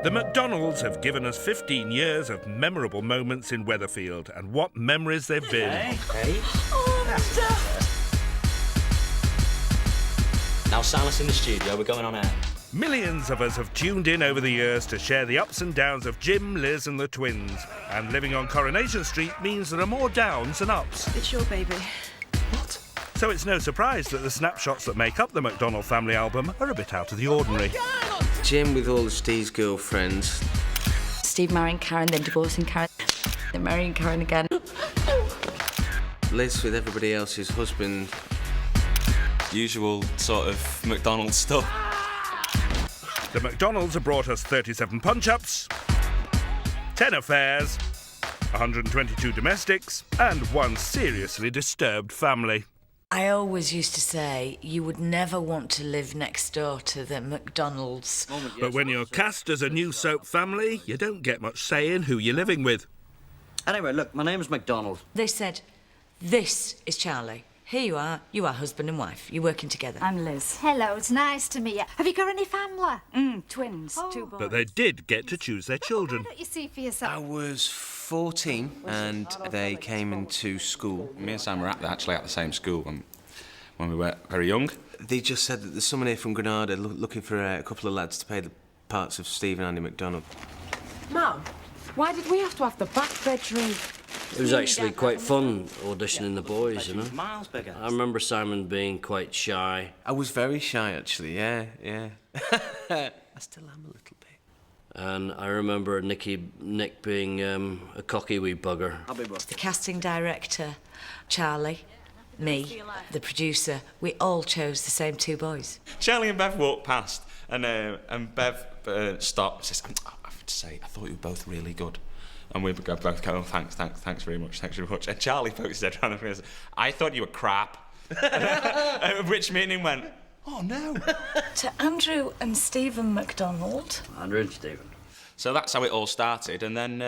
The McDonalds have given us 15 years of memorable moments in Weatherfield, and what memories they've been. Hey. Now silence in the studio, we're going on air. Millions of us have tuned in over the years to share the ups and downs of Jim, Liz and the twins. And living on Coronation Street means there are more downs than ups. It's your baby. What? So it's no surprise that the snapshots that make up the McDonald family album are a bit out of the ordinary. Jim with all of Steve's girlfriends. Steve marrying Karen, then divorcing Karen, then marrying Karen again. Liz with everybody else's husband. Usual sort of McDonald's stuff. The McDonalds have brought us 37 punch-ups, 10 affairs, 122 domestics, and one seriously disturbed family. I always used to say you would never want to live next door to the McDonald's. But when you're cast as a new soap family, you don't get much say in who you're living with. Anyway, look, my name's McDonald. They said, "This is Charlie. Here you are husband and wife. You're working together." I'm Liz. Hello, it's nice to meet you. Have you got any family? Twins, 2 boys. But they did get to choose their children. Why don't you see for yourself? I was 14 and they came into school. Me and Sam were actually at the same school when we were very young. They just said that there's someone here from Granada looking for a couple of lads to play the parts of Steve and Andy McDonald. Mum, why did we have to have the back bedroom? It was actually quite fun auditioning the boys, you know. Miles bigger. I remember Simon being quite shy. I was very shy, actually, yeah. I still am a little bit. And I remember Nick being a cocky wee bugger. The casting director, Charlie, me, the producer, we all chose the same 2 boys. Charlie and Bev walked past, and Bev stopped and says, I have to say, I thought you were both really good. And we both go, oh, thanks very much. And Charlie poked his head around and said, I thought you were crap. Which meaning went, oh no. To Andrew and Stephen McDonald. Andrew and Stephen. So that's how it all started, and then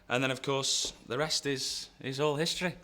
of course the rest is all history.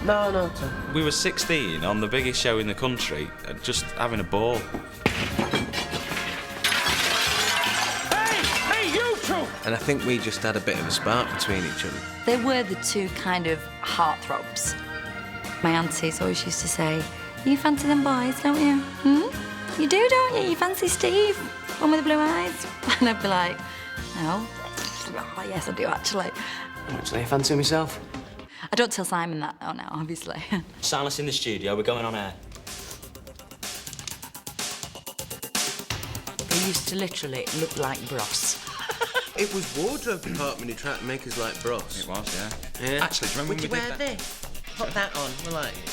No. We were 16 on the biggest show in the country, just having a ball. Hey, you two! And I think we just had a bit of a spark between each other. They were the 2 kind of heartthrobs. My aunties always used to say, "You fancy them boys, don't you? You do, don't you? You fancy Steve, one with the blue eyes?" And I'd be like, "No." "Oh, yes, I do, actually." Actually, I fancy myself. I don't tell Simon that, oh no, obviously. Silence in the studio, we're going on air. They used to literally look like Bros. It was wardrobe department who tried to make us like Bros. It was, yeah. Yeah. Actually, do you remember Would you when we wear did that? this? Put that on, we'll like it.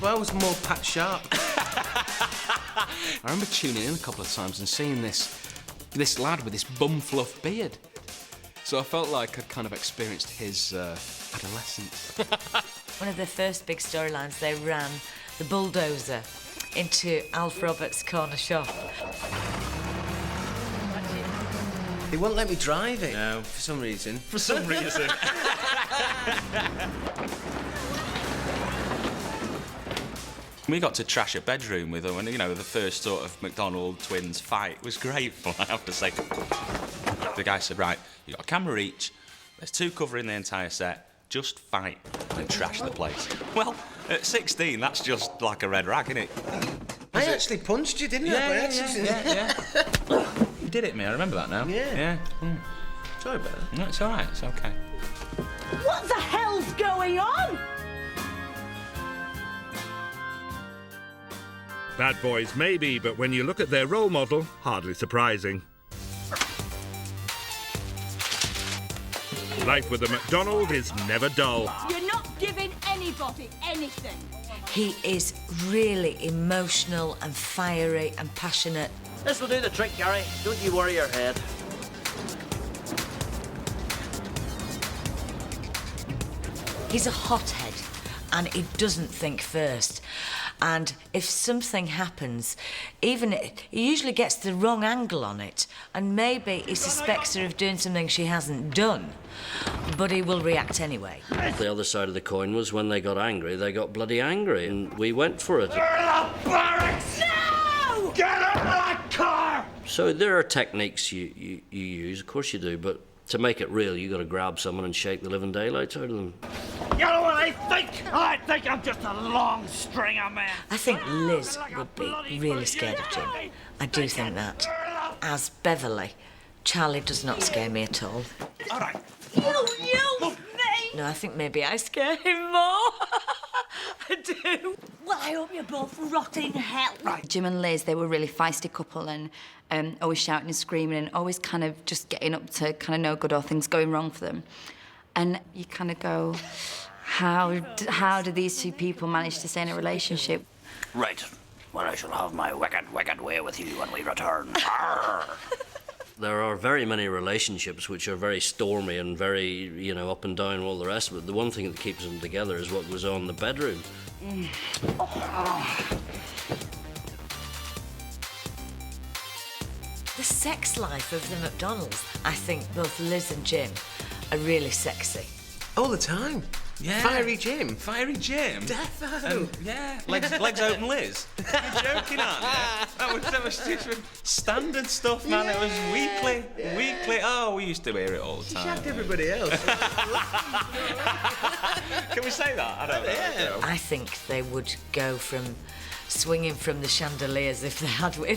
Well, I was more Pat Sharp. I remember tuning in a couple of times and seeing this lad with this bum fluff beard. So I felt like I'd kind of experienced his adolescence. One of the first big storylines, they ran the bulldozer into Alf Roberts' corner shop. They won't let me drive it. No. For some reason. For some reason. We got to trash a bedroom with them, and the first sort of McDonald twins fight was great fun, I have to say. The guy said, right, you got a camera each, there's 2 covering the entire set, just fight and trash the place. Well, at 16, that's just like a red rag, isn't it? I actually punched you, didn't I? Yeah. You did it, me, I remember that now. Yeah. Sorry about that. No, it's all right, it's okay. What the hell's going on? Bad boys maybe, but when you look at their role model, hardly surprising. Life with a McDonald is never dull. You're not giving anybody anything. He is really emotional and fiery and passionate. This will do the trick, Gary. Don't you worry your head. He's a hothead and he doesn't think first. And if something happens, he usually gets the wrong angle on it, and maybe he suspects her of doing something she hasn't done, but he will react anyway. The other side of the coin was when they got angry, they got bloody angry, and we went for it. Barracks! No! Get out of that car! So there are techniques you use, of course you do, but to make it real, you got to grab someone and shake the living daylights out of them. You know what I think? I think I'm just a long string of men. I think Liz would be really scared of Jim. I do think that. As Beverly, Charlie does not scare me at all. All right. You, me! No, I think maybe I scare him more. I do. Well, I hope you're both rotting hell. Right. Jim and Liz, they were a really feisty couple and always shouting and screaming and always kind of just getting up to kind of no good or things going wrong for them. And you kind of go, how do these two people manage to stay in a relationship? Right. Well, I shall have my wicked way with you when we return. There are very many relationships which are very stormy and very, up and down and all the rest of it. The one thing that keeps them together is what goes on in the bedroom. The sex life of the McDonalds, I think both Liz and Jim are really sexy. All the time. Yeah. Fiery Jim. Fiery Jim. Defo. Yeah. Legs open Liz. You're joking, aren't you? That was just standard stuff, man. It was weekly. Oh, we used to hear it all the time. She shagged everybody else. Can we say that? I don't know. Yeah. I think they would go from swinging from the chandeliers if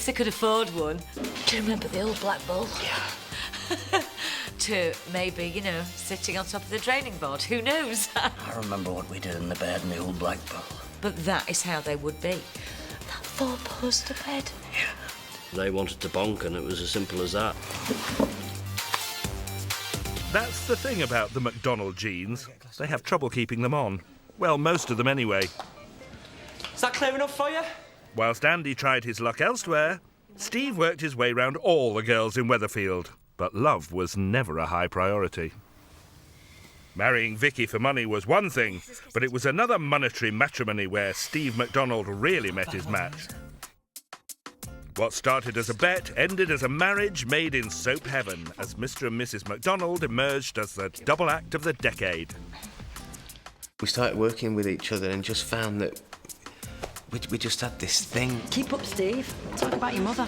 they could afford one. Do you remember the old black bull? Yeah. To maybe, sitting on top of the draining board. Who knows? I remember what we did in the bed in the old black bull. But that is how they would be. That four-poster bed. They wanted to bonk, and it was as simple as that. That's the thing about the McDonald genes. They have trouble keeping them on. Well, most of them anyway. Is that clear enough for you? Whilst Andy tried his luck elsewhere, Steve worked his way round all the girls in Weatherfield. But love was never a high priority. Marrying Vicky for money was one thing, but it was another monetary matrimony where Steve McDonald really met his match. What started as a bet ended as a marriage made in soap heaven as Mr. and Mrs. McDonald emerged as the double act of the decade. We started working with each other and just found that we just had this thing. Keep up, Steve. Talk about your mother.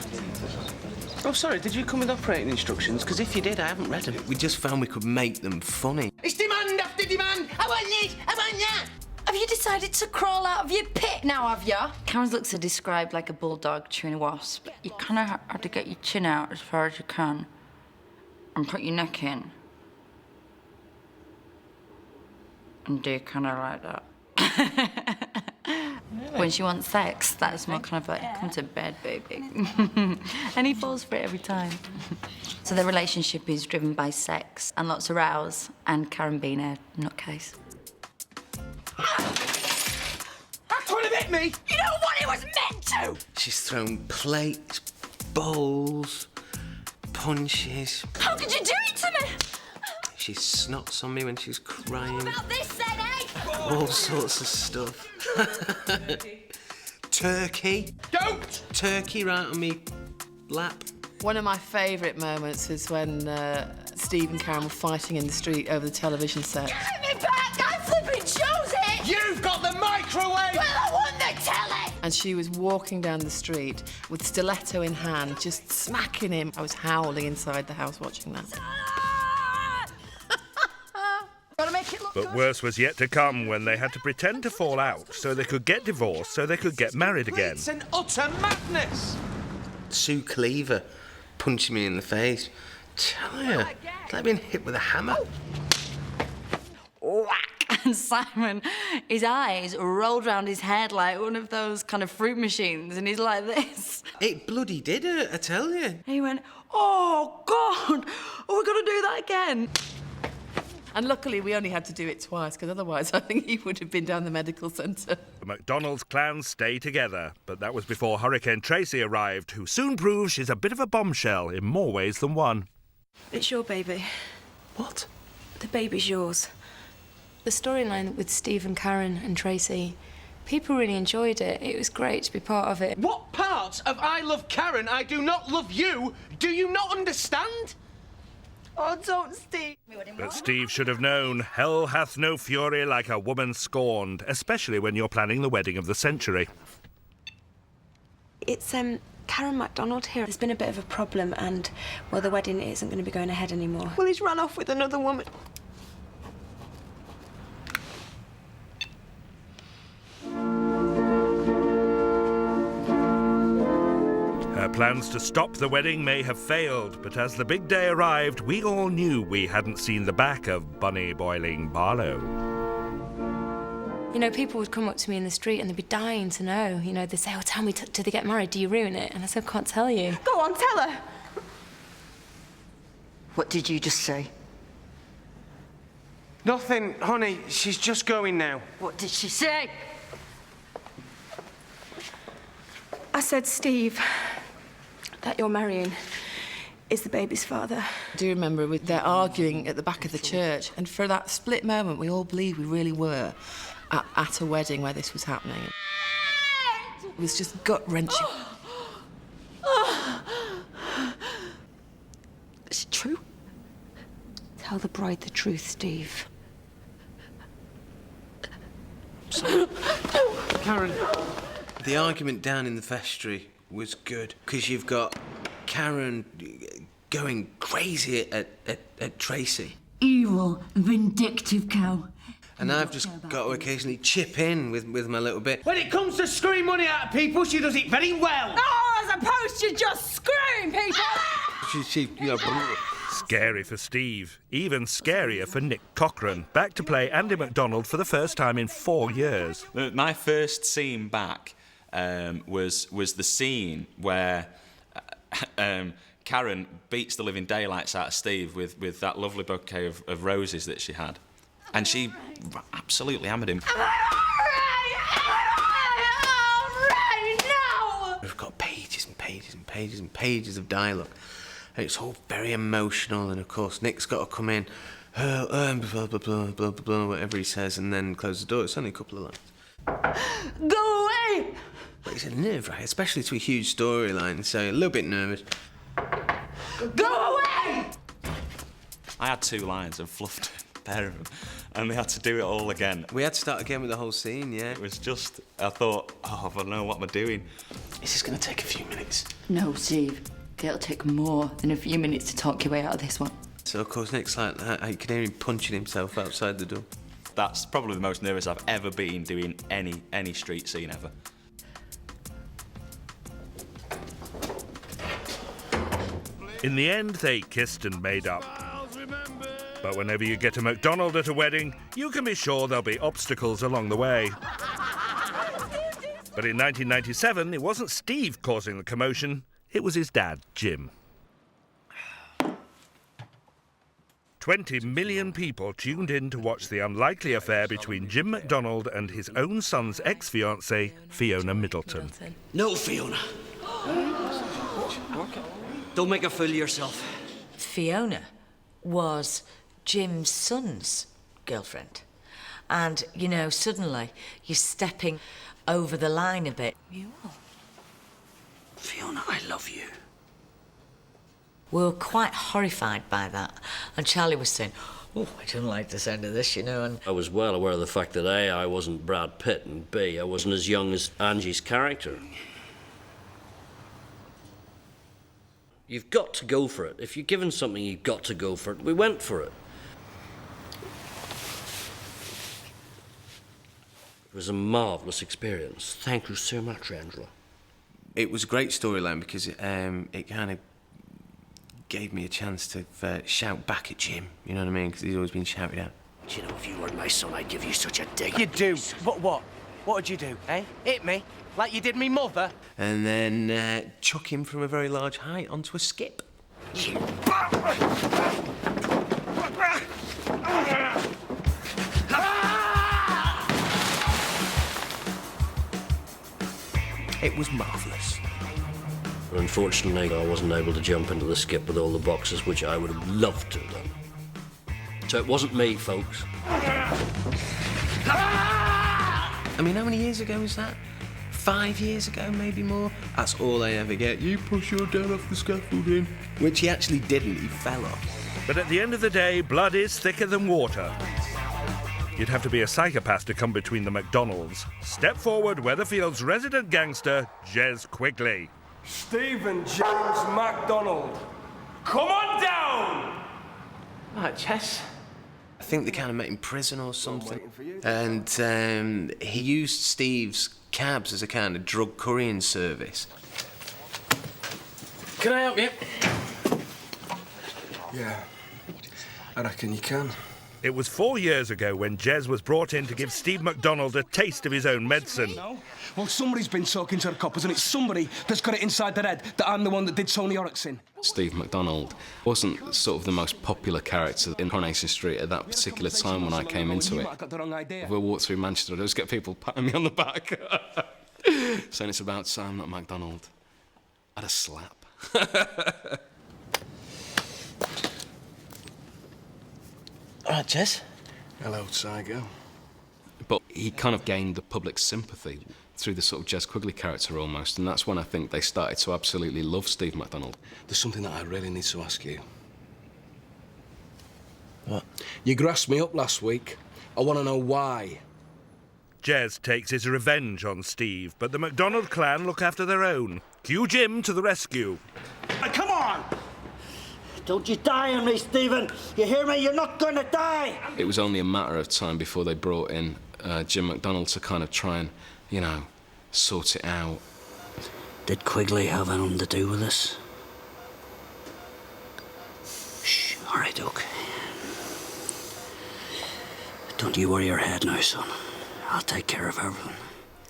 Oh, sorry, did you come with operating instructions? Because if you did, I haven't read them. We just found we could make them funny. It's demand after demand. I want this, I want that. Have you decided to crawl out of your pit now, have you? Karen's looks are described like a bulldog chewing a wasp. You kind of have to get your chin out as far as you can and put your neck in. And do kind of like that. Really? When she wants sex, that's more kind of like, come to bed, baby. And he falls for it every time. So their relationship is driven by sex and lots of rows, and Karen being a nutcase. That's what it hit me. You know what it was meant to. She's thrown plates, bowls, punches. How could you do it to me? She snots on me when she's crying. About this then, eh? All sorts of stuff. Turkey. Don't. Turkey right on me lap. One of my favourite moments is when Steve and Karen were fighting in the street over the television set. Give me back! I flipping chose it! You've got the microwave. Well, I want the telly! And she was walking down the street with stiletto in hand, just smacking him. I was howling inside the house watching that. Gotta make it look But worse was yet to come when they had to pretend to fall out so they could get divorced, so they could get married again. It's an utter madness. Sue Cleaver punching me in the face. Tell you, it's like being hit with a hammer. Whack! And Simon, his eyes rolled round his head like one of those kind of fruit machines, and he's like this. It bloody did it, I tell you. And he went, oh, God! Oh, we've got to do that again. And luckily, we only had to do it twice, because otherwise I think he would have been down the medical centre. The McDonald's clans stay together, but that was before Hurricane Tracy arrived, who soon proves she's a bit of a bombshell in more ways than one. It's your baby. What? The baby's yours. The storyline with Steve and Karen and Tracy, people really enjoyed it. It was great to be part of it. What parts of I love Karen, I do not love you, do you not understand? Oh, don't, Steve. But Steve should have known, hell hath no fury like a woman scorned, especially when you're planning the wedding of the century. It's, Karen McDonald here. There's been a bit of a problem and, well, the wedding isn't going to be going ahead anymore. Well, he's run off with another woman. Her plans to stop the wedding may have failed, but as the big day arrived, we all knew we hadn't seen the back of Bunny Boiling Barlow. You know, people would come up to me in the street and they'd be dying to know. You know, they'd say, oh, tell me, do they get married? Do you ruin it? And I said, I can't tell you. Go on, tell her. What did you just say? Nothing, honey. She's just going now. What did she say? I said, Steve, that you're marrying is the baby's father. I do remember they're arguing at the back of the church, and for that split moment, we all believed we really were at a wedding where this was happening. It was just gut-wrenching. Is it true? Tell the bride the truth, Steve. Karen. The argument down in the vestry was good, because you've got Karen going crazy at Tracy. Evil, vindictive cow. And I've just got to occasionally chip in with my little bit. When it comes to screwing money out of people, she does it very well. Oh, as opposed to just screwing people. She you know... Scary for Steve. Even scarier for Nick Cochran, back to play Andy McDonald for the first time in 4 years. My first scene back was the scene where Karen beats the living daylights out of Steve with that lovely bouquet of roses that she had. And she absolutely hammered him. All right, now! We've got pages and pages and pages and pages of dialogue. And it's all very emotional, and of course Nick's got to come in, blah, blah, blah, blah, blah, blah, whatever he says, and then close the door. It's only a couple of lines. Go away! But it's a nerve, right? Especially to a huge storyline, so a little bit nervous. Go away! I had 2 lines and fluffed a pair of them, and we had to do it all again. We had to start again with the whole scene, yeah. It was just, I thought, oh, I don't know what am I doing. This is going to take a few minutes. No, Steve. It'll take more than a few minutes to talk your way out of this one. So, of course, Nick's like that. You can hear him punching himself outside the door. That's probably the most nervous I've ever been doing any street scene ever. In the end, they kissed and made up. But whenever you get a McDonald at a wedding, you can be sure there'll be obstacles along the way. But in 1997, it wasn't Steve causing the commotion, it was his dad, Jim. 20 million people tuned in to watch the unlikely affair between Jim McDonald and his own son's ex-fiancée, Fiona Middleton. No, Fiona. Don't make a fool of yourself. Fiona was Jim's son's girlfriend. And, you know, suddenly you're stepping over the line a bit. You are. Fiona, I love you. We were quite horrified by that. And Charlie was saying, oh, I don't like the sound of this, you know. And I was well aware of the fact that A, I wasn't Brad Pitt, and B, I wasn't as young as Angie's character. You've got to go for it. If you're given something, you've got to go for it. We went for it. It was a marvellous experience. Thank you so much, Angela. It was a great storyline because it kind of gave me a chance to shout back at Jim, you know what I mean? Because he's always been shouted at. Do you know, if you were my son, I'd give you such a dig. You do? What? What'd you do, eh? Hit me? Like you did me mother? And then chuck him from a very large height onto a skip. It was marvellous. Unfortunately, I wasn't able to jump into the skip with all the boxes, which I would have loved to have done. So it wasn't me, folks. I mean, how many years ago was that? 5 years ago, maybe more? That's all I ever get. You push your dad off the scaffolding. Which he actually didn't. He fell off. But at the end of the day, blood is thicker than water. You'd have to be a psychopath to come between the McDonalds. Step forward, Weatherfield's resident gangster, Jez Quigley. Stephen James McDonald, come on down! Right, Jez. I think they kind of met in prison or something. And he used Steve's cabs as a kind of drug couriering service. Can I help you? Yeah, I reckon you can. It was 4 years ago when Jez was brought in to give Steve McDonald a taste of his own medicine. Well, somebody's been talking to the coppers, and it's somebody that's got it inside their head that I'm the one that did Tony Oryxin. Steve McDonald wasn't sort of the most popular character in Coronation Street at that particular time when I came into it. If we walked through Manchester, I'd always get people patting me on the back, saying it's about time, not McDonald. I'd a slap. All right, Jez. Hello, Tiger. But he kind of gained the public sympathy through the sort of Jez Quigley character almost, and that's when I think they started to absolutely love Steve McDonald. There's something that I really need to ask you. What? You grassed me up last week. I want to know why. Jez takes his revenge on Steve, but the McDonald clan look after their own. Cue Jim to the rescue. Come on! Don't you die on me, Stephen. You hear me? You're not gonna die. It was only a matter of time before they brought in Jim McDonald to kind of try and, you know, sort it out. Did Quigley have anything to do with this? Shh. All right, Doc. Don't you worry your head now, son. I'll take care of everything.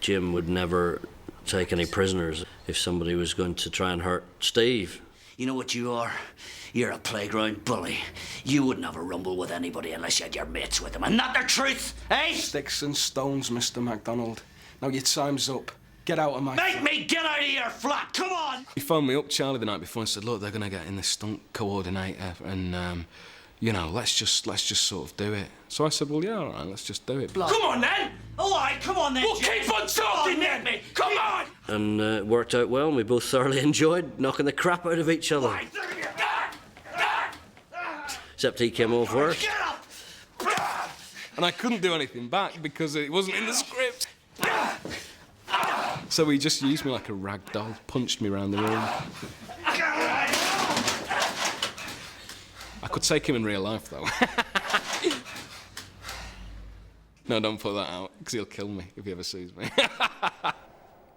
Jim would never take any prisoners if somebody was going to try and hurt Steve. You know what you are? You're a playground bully. You wouldn't have a rumble with anybody unless you had your mates with them. And not the truth, eh? Sticks and stones, Mr. McDonald. Now your time's up. Get out of my... Make me get out of your flat! Come on! He phoned me up, Charlie, the night before and said, look, they're going to get in this stunt coordinator and, you know, let's just sort of do it. So I said, well, yeah, all right, let's just do it. Come on, then! All right, come on, then, Well, keep on talking, then! Come on! And it worked out well, and we both thoroughly enjoyed knocking the crap out of each other. Except he came off worse. And I couldn't do anything back because it wasn't in the script. So he just used me like a rag doll, punched me around the room. I could take him in real life, though. No, don't put that out, because he'll kill me if he ever sees me.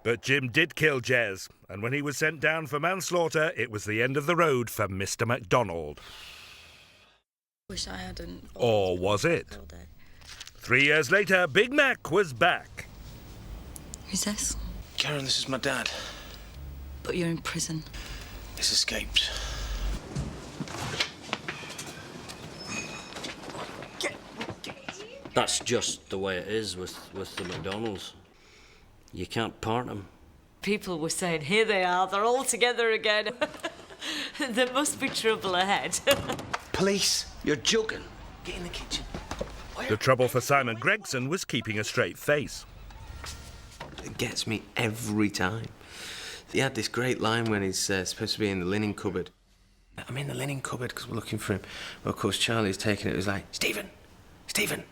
But Jim did kill Jez, and when he was sent down for manslaughter, it was the end of the road for Mr. McDonald. Wish I hadn't. Or was it? 3 years later, Big Mac was back. Who's this? Karen, this is my dad. But you're in prison. He's escaped. That's just the way it is with the McDonald's. You can't part them. People were saying, here they are, they're all together again. There must be trouble ahead. Police, you're joking. Get in the kitchen. The trouble for Simon Gregson was keeping a straight face. It gets me every time. He had this great line when he's supposed to be in the linen cupboard. I'm in the linen cupboard because we're looking for him. Well, of course, Charlie's taking it. It was like, Stephen! Stephen!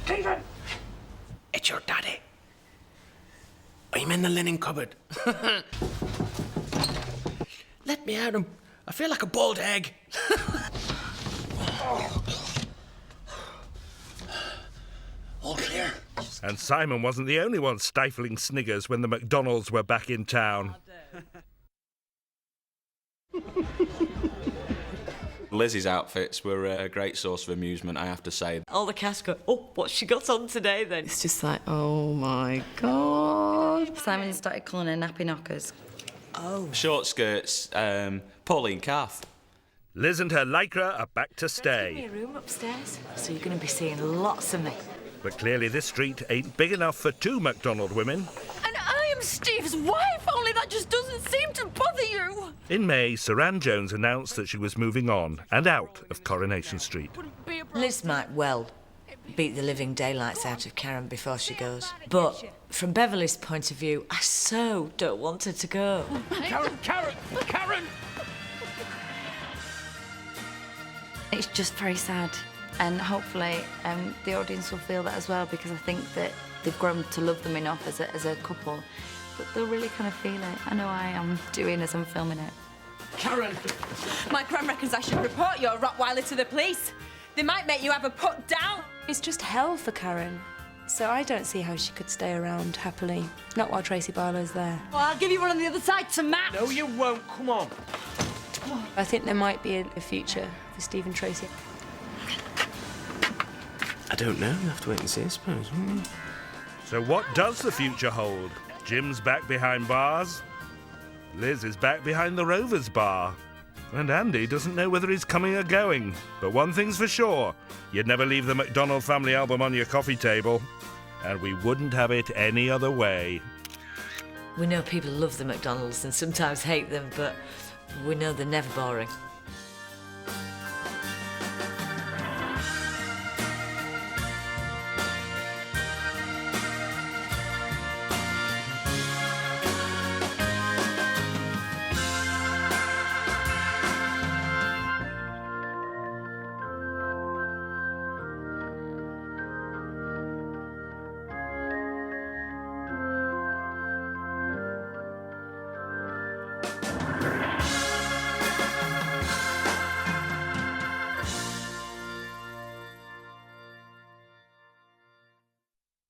Stephen! It's your daddy. I'm in the linen cupboard. Let me out. I feel like a boiled egg. All clear. And Simon wasn't the only one stifling sniggers when the McDonalds were back in town. Lizzie's outfits were a great source of amusement, I have to say. All the cast go, oh, what's she got on today then? It's just like, oh my God. Simon started calling her nappy knockers. Oh. Short skirts, Pauline Calf. Liz and her lycra are back to Give me stay. a room upstairs, so you're going to be seeing lots of me. But clearly this street ain't big enough for two McDonald women. And I am I'm Steve's wife, only that just doesn't seem to bother you. In May, Saran Jones announced that she was moving on and out of Coronation Street. Liz might well beat the living daylights out of Karen before she goes. But from Beverly's point of view, I so don't want her to go. Karen! It's just very sad, and hopefully the audience will feel that as well, because I think that they've grown to love them enough as a couple, but they'll really kind of feel it. I know I am doing as I'm filming it. Karen! My crime reckons I should report your Rottweiler to the police. They might make you have a put down. It's just hell for Karen. So I don't see how she could stay around happily. Not while Tracy Barlow's there. Well, I'll give you one on the other side to match. No, you won't. Come on. I think there might be a future for Steve and Tracy. I don't know. We'll have to wait and see, I suppose. So what does the future hold? Jim's back behind bars. Liz is back behind the Rovers bar. And Andy doesn't know whether he's coming or going. But one thing's for sure, you'd never leave the McDonald family album on your coffee table. And we wouldn't have it any other way. We know people love the McDonalds and sometimes hate them, but we know they're never boring.